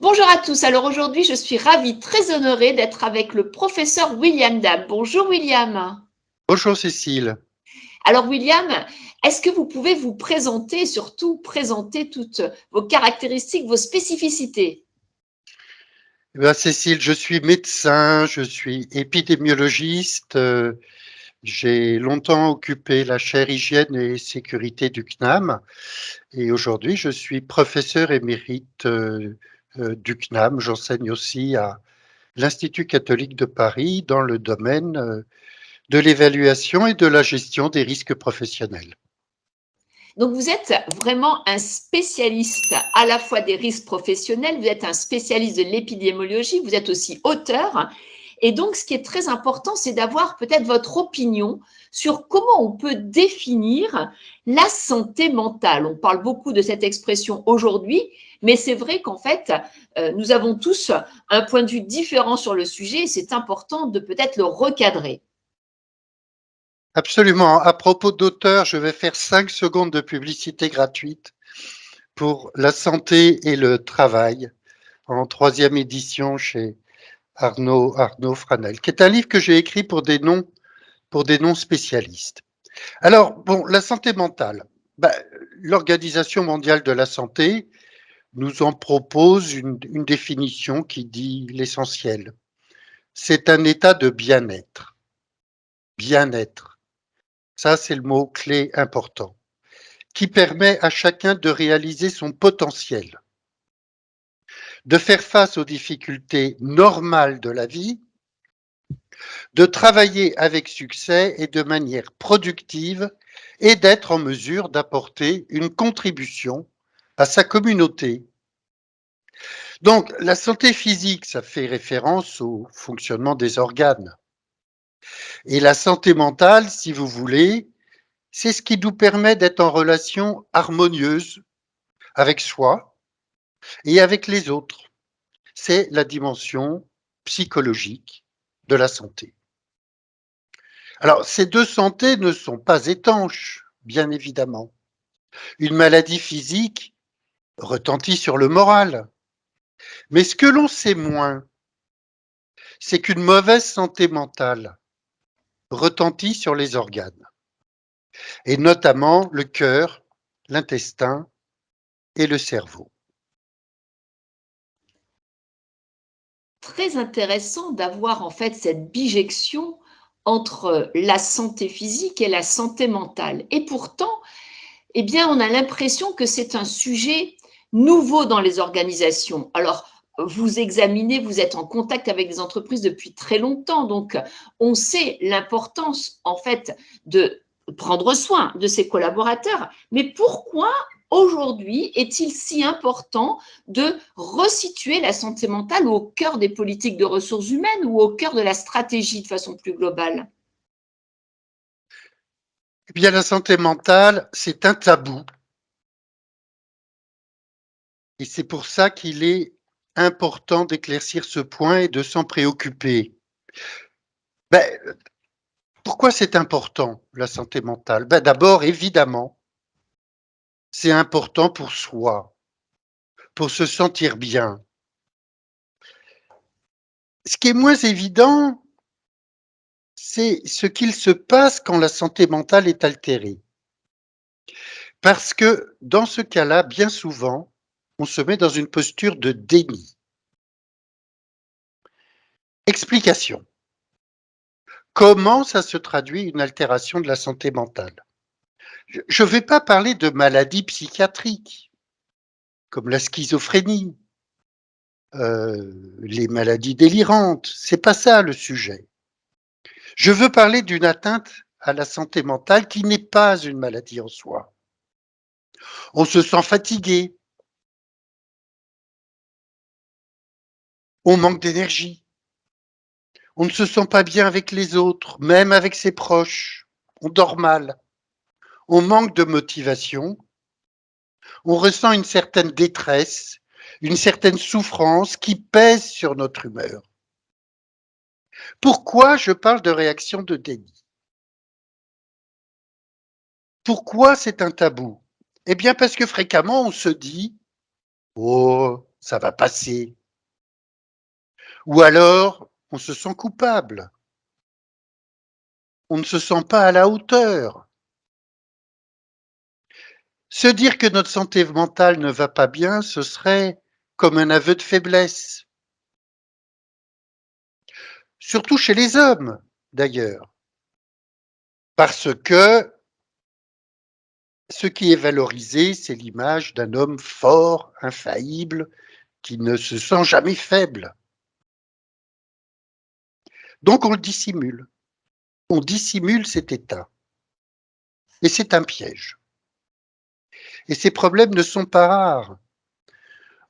Bonjour à tous. Alors aujourd'hui, je suis ravie, très honorée d'être avec le professeur William Dam. Bonjour William. Bonjour Cécile. Alors William, est-ce que vous pouvez vous présenter et surtout présenter toutes vos caractéristiques, vos spécificités? Cécile, je suis médecin, je suis épidémiologiste. J'ai longtemps occupé la chaire hygiène et sécurité du CNAM et aujourd'hui je suis professeur émérite du CNAM. J'enseigne aussi à l'Institut catholique de Paris dans le domaine de l'évaluation et de la gestion des risques professionnels. Donc vous êtes vraiment un spécialiste à la fois des risques professionnels, vous êtes un spécialiste de l'épidémiologie, vous êtes aussi auteur. Et donc, ce qui est très important, c'est d'avoir peut-être votre opinion sur comment on peut définir la santé mentale. On parle beaucoup de cette expression aujourd'hui, mais c'est vrai qu'en fait, nous avons tous un point de vue différent sur le sujet et c'est important de peut-être le recadrer. Absolument. À propos d'auteur, je vais faire 5 secondes de publicité gratuite pour la santé et le travail en 3e édition chez Arnaud Franel, qui est un livre que j'ai écrit pour des non spécialistes. Alors, bon, la santé mentale. L'Organisation mondiale de la santé nous en propose une définition qui dit l'essentiel. C'est un état de bien-être. Bien-être. Ça, c'est le mot-clé important, qui permet à chacun de réaliser son potentiel, de faire face aux difficultés normales de la vie, de travailler avec succès et de manière productive et d'être en mesure d'apporter une contribution à sa communauté. Donc, la santé physique, ça fait référence au fonctionnement des organes. Et la santé mentale, si vous voulez, c'est ce qui nous permet d'être en relation harmonieuse avec soi et avec les autres. C'est la dimension psychologique de la santé. Alors, ces deux santés ne sont pas étanches, bien évidemment. Une maladie physique retentit sur le moral. Mais ce que l'on sait moins, c'est qu'une mauvaise santé mentale retentit sur les organes, et notamment le cœur, l'intestin et le cerveau. Très intéressant d'avoir en fait cette bijection entre la santé physique et la santé mentale. Et pourtant, eh bien, on a l'impression que c'est un sujet nouveau dans les organisations. Alors, vous examinez, vous êtes en contact avec des entreprises depuis très longtemps, donc on sait l'importance en fait de prendre soin de ses collaborateurs. Mais pourquoi aujourd'hui est-il si important de resituer la santé mentale au cœur des politiques de ressources humaines ou au cœur de la stratégie de façon plus globale? Eh bien, la santé mentale, c'est un tabou. Et c'est pour ça qu'il est important d'éclaircir ce point et de s'en préoccuper. Ben, pourquoi c'est important, la santé mentale? D'abord, évidemment, c'est important pour soi, pour se sentir bien. Ce qui est moins évident, c'est ce qu'il se passe quand la santé mentale est altérée. Parce que dans ce cas-là, bien souvent, on se met dans une posture de déni. Explication. Comment ça se traduit une altération de la santé mentale? Je ne vais pas parler de maladies psychiatriques, comme la schizophrénie, les maladies délirantes. C'est pas ça le sujet. Je veux parler d'une atteinte à la santé mentale qui n'est pas une maladie en soi. On se sent fatigué, on manque d'énergie, on ne se sent pas bien avec les autres, même avec ses proches, on dort mal, on manque de motivation, on ressent une certaine détresse, une certaine souffrance qui pèse sur notre humeur. Pourquoi je parle de réaction de déni? Pourquoi c'est un tabou? Eh bien parce que fréquemment on se dit: «Oh, ça va passer. Ou alors, on se sent coupable. On ne se sent pas à la hauteur. Se dire que notre santé mentale ne va pas bien, ce serait comme un aveu de faiblesse. Surtout chez les hommes, d'ailleurs. Parce que ce qui est valorisé, c'est l'image d'un homme fort, infaillible, qui ne se sent jamais faible. Donc on le dissimule. On dissimule cet état. Et c'est un piège. Et ces problèmes ne sont pas rares.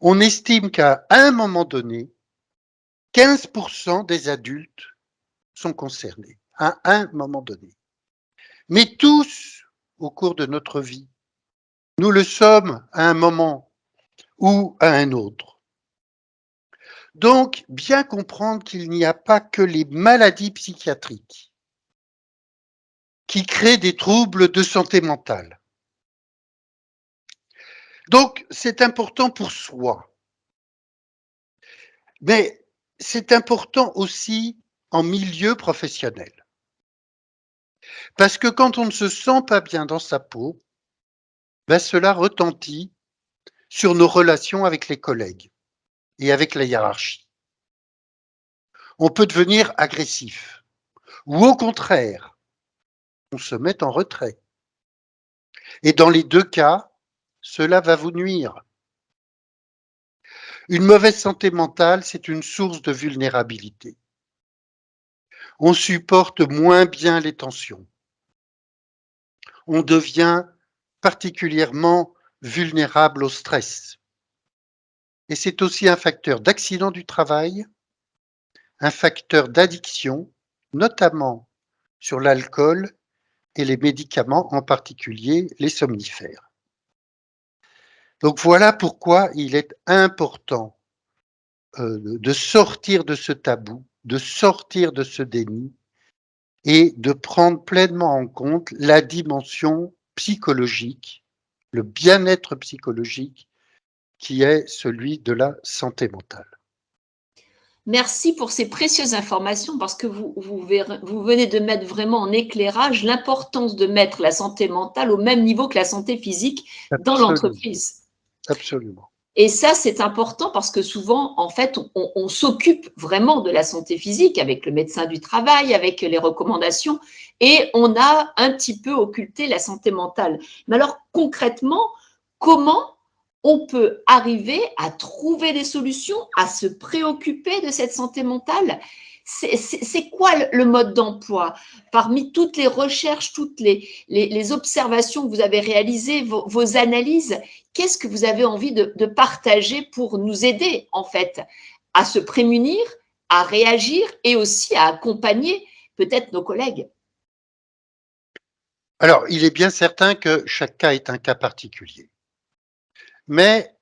On estime qu'à un moment donné, 15% des adultes sont concernés, à un moment donné. Mais tous, au cours de notre vie, nous le sommes à un moment ou à un autre. Donc, bien comprendre qu'il n'y a pas que les maladies psychiatriques qui créent des troubles de santé mentale. Donc, c'est important pour soi. Mais c'est important aussi en milieu professionnel. Parce que quand on ne se sent pas bien dans sa peau, ben cela retentit sur nos relations avec les collègues et avec la hiérarchie. On peut devenir agressif ou au contraire, on se met en retrait. Et dans les deux cas, cela va vous nuire. Une mauvaise santé mentale, c'est une source de vulnérabilité. On supporte moins bien les tensions. On devient particulièrement vulnérable au stress. Et c'est aussi un facteur d'accident du travail, un facteur d'addiction, notamment sur l'alcool et les médicaments, en particulier les somnifères. Donc voilà pourquoi il est important de sortir de ce tabou, de sortir de ce déni et de prendre pleinement en compte la dimension psychologique, le bien-être psychologique qui est celui de la santé mentale. Merci pour ces précieuses informations parce que vous venez de mettre vraiment en éclairage l'importance de mettre la santé mentale au même niveau que la santé physique dans Absolument, l'entreprise. absolument. Et ça, c'est important parce que souvent, en fait, on s'occupe vraiment de la santé physique avec le médecin du travail, avec les recommandations, et on a un petit peu occulté la santé mentale. Mais alors, concrètement, comment on peut arriver à trouver des solutions, à se préoccuper de cette santé mentale? C'est quoi le mode d'emploi? Parmi toutes les recherches, toutes les observations que vous avez réalisées, vos analyses, qu'est-ce que vous avez envie de partager pour nous aider, en fait, à se prémunir, à réagir et aussi à accompagner peut-être nos collègues? Alors, il est bien certain que chaque cas est un cas particulier. Mais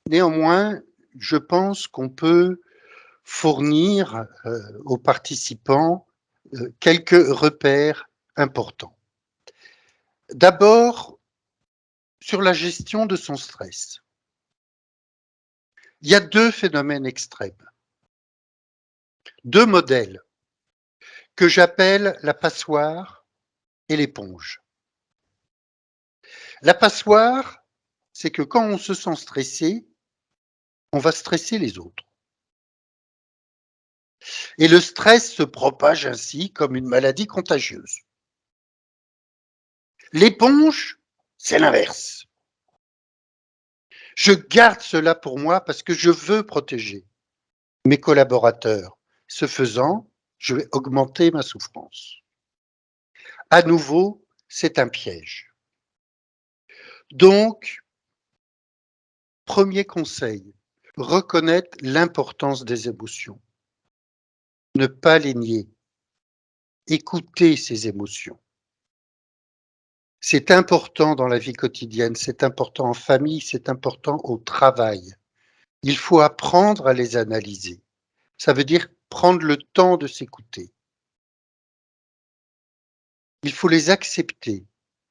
néanmoins, je pense qu'on peut fournir aux participants quelques repères importants. D'abord, sur la gestion de son stress. Il y a deux phénomènes extrêmes, deux modèles que j'appelle la passoire et l'éponge. La passoire, c'est que quand on se sent stressé, on va stresser les autres. Et le stress se propage ainsi comme une maladie contagieuse. L'éponge, c'est l'inverse. Je garde cela pour moi parce que je veux protéger mes collaborateurs. Ce faisant, je vais augmenter ma souffrance. À nouveau, c'est un piège. Donc, premier conseil, reconnaître l'importance des émotions. Ne pas les nier. Écouter ses émotions. C'est important dans la vie quotidienne, c'est important en famille, c'est important au travail. Il faut apprendre à les analyser. Ça veut dire prendre le temps de s'écouter. Il faut les accepter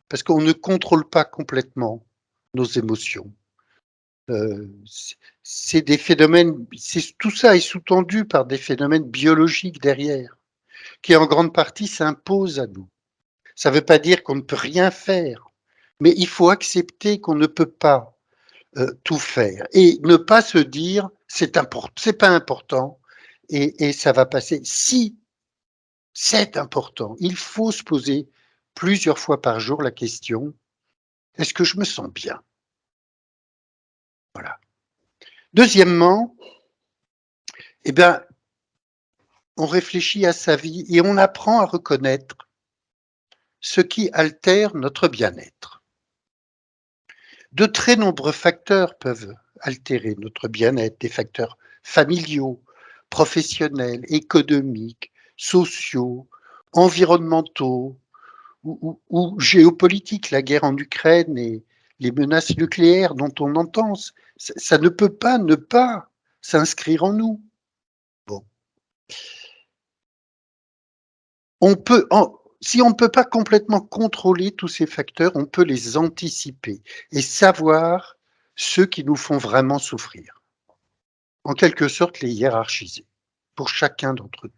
parce qu'on ne contrôle pas complètement nos émotions. C'est des phénomènes, tout ça est sous-tendu par des phénomènes biologiques derrière, qui en grande partie s'imposent à nous. Ça ne veut pas dire qu'on ne peut rien faire, mais il faut accepter qu'on ne peut pas tout faire et ne pas se dire c'est pas important et ça va passer. Si c'est important, il faut se poser plusieurs fois par jour la question, est-ce que je me sens bien? Voilà. Deuxièmement, eh bien, on réfléchit à sa vie et on apprend à reconnaître ce qui altère notre bien-être. De très nombreux facteurs peuvent altérer notre bien-être, des facteurs familiaux, professionnels, économiques, sociaux, environnementaux ou géopolitiques, la guerre en Ukraine et les menaces nucléaires dont on entend, ça ne peut pas ne pas s'inscrire en nous. Bon. Si on ne peut pas complètement contrôler tous ces facteurs, on peut les anticiper et savoir ceux qui nous font vraiment souffrir. En quelque sorte, les hiérarchiser pour chacun d'entre nous.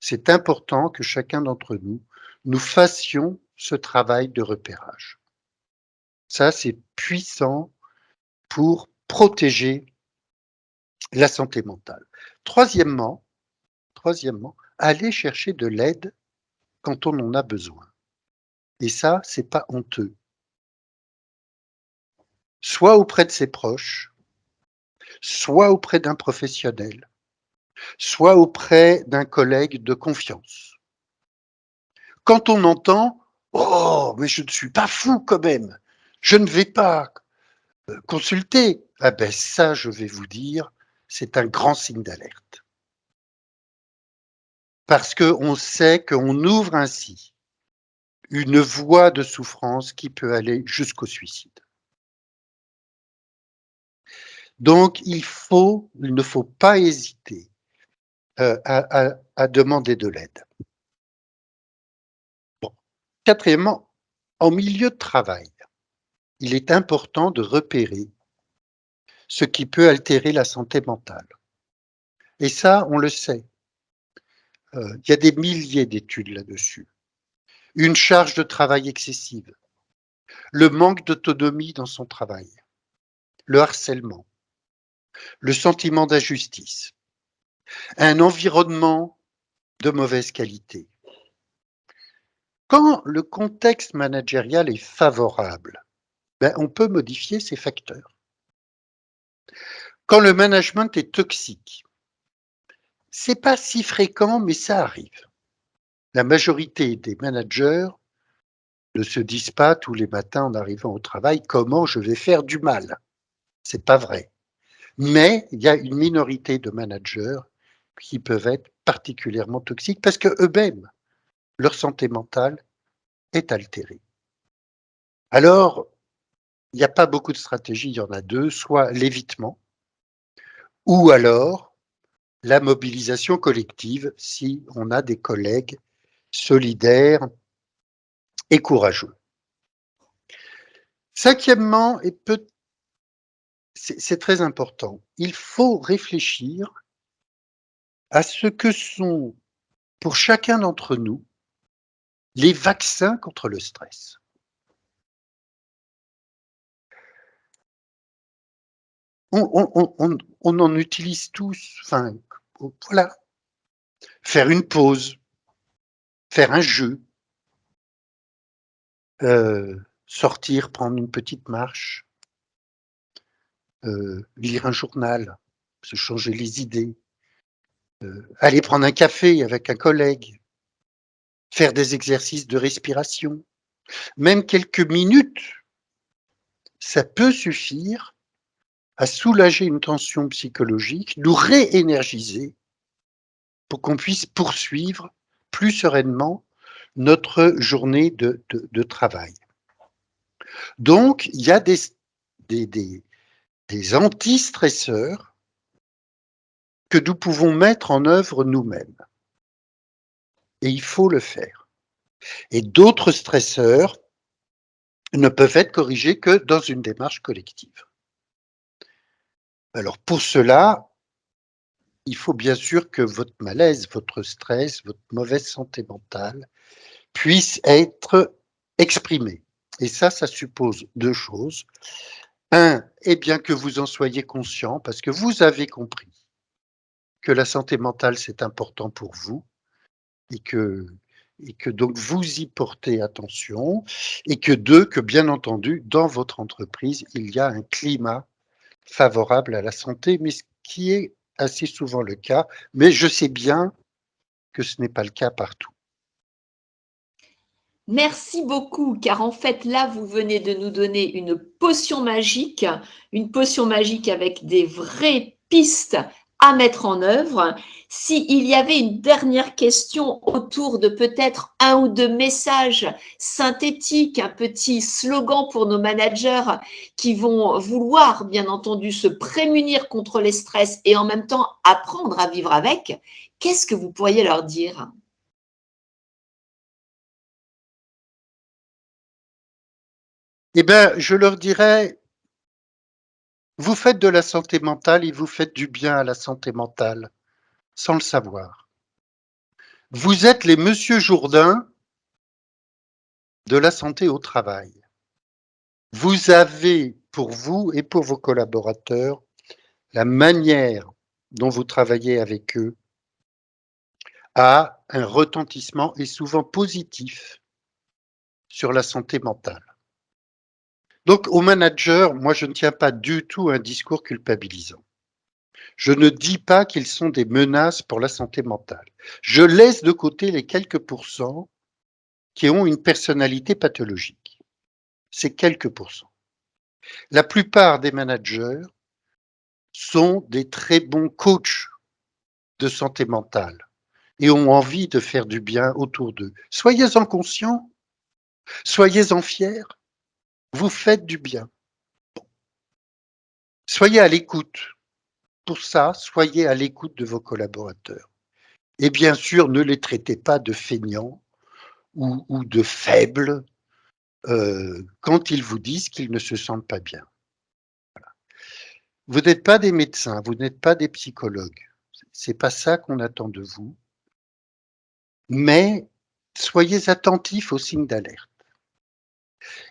C'est important que chacun d'entre nous, nous fassions ce travail de repérage. Ça, c'est puissant pour protéger la santé mentale. Troisièmement, aller chercher de l'aide quand on en a besoin. Et ça, c'est pas honteux. Soit auprès de ses proches, soit auprès d'un professionnel, soit auprès d'un collègue de confiance. Quand on entend « Oh, mais je ne suis pas fou quand même, je ne vais pas consulter », ah ben ça, je vais vous dire, c'est un grand signe d'alerte. Parce qu'on sait qu'on ouvre ainsi une voie de souffrance qui peut aller jusqu'au suicide. Donc, il ne faut pas hésiter à demander de l'aide. Bon. Quatrièmement, en milieu de travail, il est important de repérer ce qui peut altérer la santé mentale. Et ça, on le sait. Il y a des milliers d'études là-dessus. Une charge de travail excessive, le manque d'autonomie dans son travail, le harcèlement, le sentiment d'injustice, un environnement de mauvaise qualité. Quand le contexte managérial est favorable, on peut modifier ces facteurs. Quand le management est toxique, c'est pas si fréquent, mais ça arrive. La majorité des managers ne se disent pas tous les matins en arrivant au travail comment je vais faire du mal. C'est pas vrai. Mais il y a une minorité de managers qui peuvent être particulièrement toxiques parce que eux-mêmes, leur santé mentale est altérée. Alors, il n'y a pas beaucoup de stratégies, il y en a deux, soit l'évitement, ou alors la mobilisation collective si on a des collègues solidaires et courageux. Cinquièmement, c'est très important, il faut réfléchir à ce que sont, pour chacun d'entre nous, les vaccins contre le stress. On en utilise tous, enfin, voilà. Faire une pause, faire un jeu, sortir, prendre une petite marche, lire un journal, se changer les idées, aller prendre un café avec un collègue, faire des exercices de respiration, même quelques minutes, ça peut suffire à soulager une tension psychologique, nous réénergiser pour qu'on puisse poursuivre plus sereinement notre journée de travail. Donc, il y a des anti-stresseurs que nous pouvons mettre en œuvre nous-mêmes. Et il faut le faire. Et d'autres stresseurs ne peuvent être corrigés que dans une démarche collective. Alors pour cela, il faut bien sûr que votre malaise, votre stress, votre mauvaise santé mentale puisse être exprimé. Et ça suppose deux choses. Un, eh bien que vous en soyez conscient, parce que vous avez compris que la santé mentale, c'est important pour vous, et que donc vous y portez attention, et que deux, que bien entendu, dans votre entreprise, il y a un climat favorable à la santé, mais ce qui est assez souvent le cas, mais je sais bien que ce n'est pas le cas partout. Merci beaucoup, car en fait, là, vous venez de nous donner une potion magique avec des vraies pistes à mettre en œuvre. S'il y avait une dernière question autour de peut-être un ou deux messages synthétiques, un petit slogan pour nos managers qui vont vouloir, bien entendu, se prémunir contre les stress et en même temps apprendre à vivre avec, qu'est-ce que vous pourriez leur dire? Eh bien, je leur dirais, vous faites de la santé mentale et vous faites du bien à la santé mentale, sans le savoir. Vous êtes les Monsieur Jourdain de la santé au travail. Vous avez, pour vous et pour vos collaborateurs, la manière dont vous travaillez avec eux a un retentissement et souvent positif sur la santé mentale. Donc, aux managers, moi, je ne tiens pas du tout un discours culpabilisant. Je ne dis pas qu'ils sont des menaces pour la santé mentale. Je laisse de côté les quelques pourcents qui ont une personnalité pathologique. C'est quelques pourcents. La plupart des managers sont des très bons coachs de santé mentale et ont envie de faire du bien autour d'eux. Soyez-en conscients, soyez-en fiers, vous faites du bien. Soyez à l'écoute. Pour ça, soyez à l'écoute de vos collaborateurs. Et bien sûr, ne les traitez pas de feignants ou de faibles quand ils vous disent qu'ils ne se sentent pas bien. Voilà. Vous n'êtes pas des médecins, vous n'êtes pas des psychologues. C'est pas ça qu'on attend de vous. Mais soyez attentifs aux signes d'alerte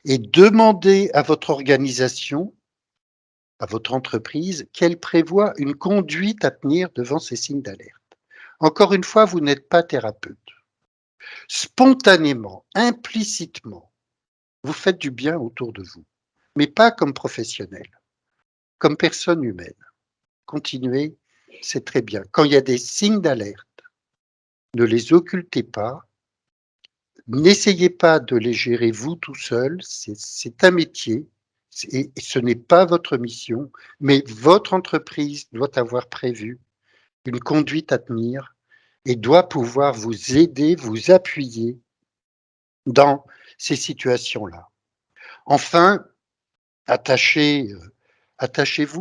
et demandez à votre organisation, à votre entreprise, qu'elle prévoit une conduite à tenir devant ces signes d'alerte. Encore une fois, vous n'êtes pas thérapeute. Spontanément, implicitement, vous faites du bien autour de vous, mais pas comme professionnel, comme personne humaine. Continuez, c'est très bien. Quand il y a des signes d'alerte, ne les occultez pas, n'essayez pas de les gérer vous tout seul, c'est un métier, et ce n'est pas votre mission, mais votre entreprise doit avoir prévu une conduite à tenir et doit pouvoir vous aider, vous appuyer dans ces situations-là. Enfin, attachez-vous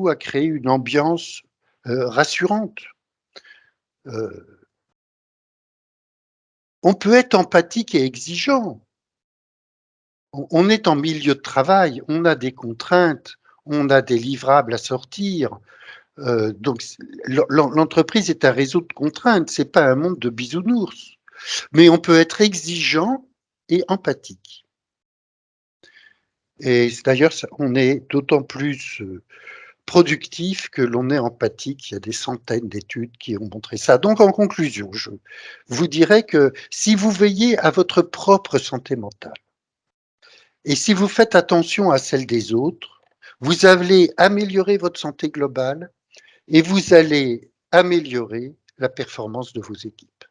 à créer une ambiance rassurante. On peut être empathique et exigeant. On est en milieu de travail, on a des contraintes, on a des livrables à sortir. Donc, l'entreprise est un réseau de contraintes, c'est pas un monde de bisounours. Mais on peut être exigeant et empathique. Et d'ailleurs, on est d'autant plus productif que l'on est empathique. Il y a des centaines d'études qui ont montré ça. Donc, en conclusion, je vous dirais que si vous veillez à votre propre santé mentale et si vous faites attention à celle des autres, vous allez améliorer votre santé globale et vous allez améliorer la performance de vos équipes.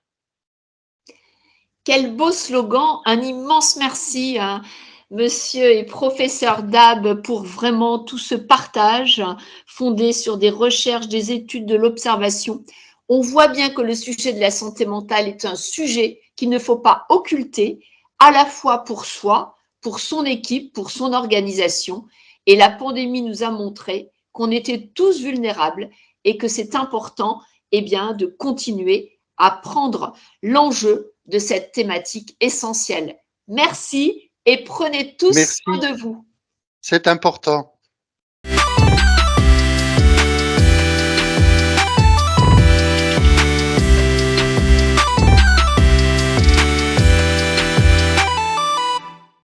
Quel beau slogan, un immense merci à monsieur et professeur Dab pour vraiment tout ce partage fondé sur des recherches, des études, de l'observation. On voit bien que le sujet de la santé mentale est un sujet qu'il ne faut pas occulter, à la fois pour soi, pour son équipe, pour son organisation. Et la pandémie nous a montré qu'on était tous vulnérables et que c'est important, eh bien, de continuer à prendre l'enjeu de cette thématique essentielle. Merci et prenez tous soin Merci, de vous. c'est important.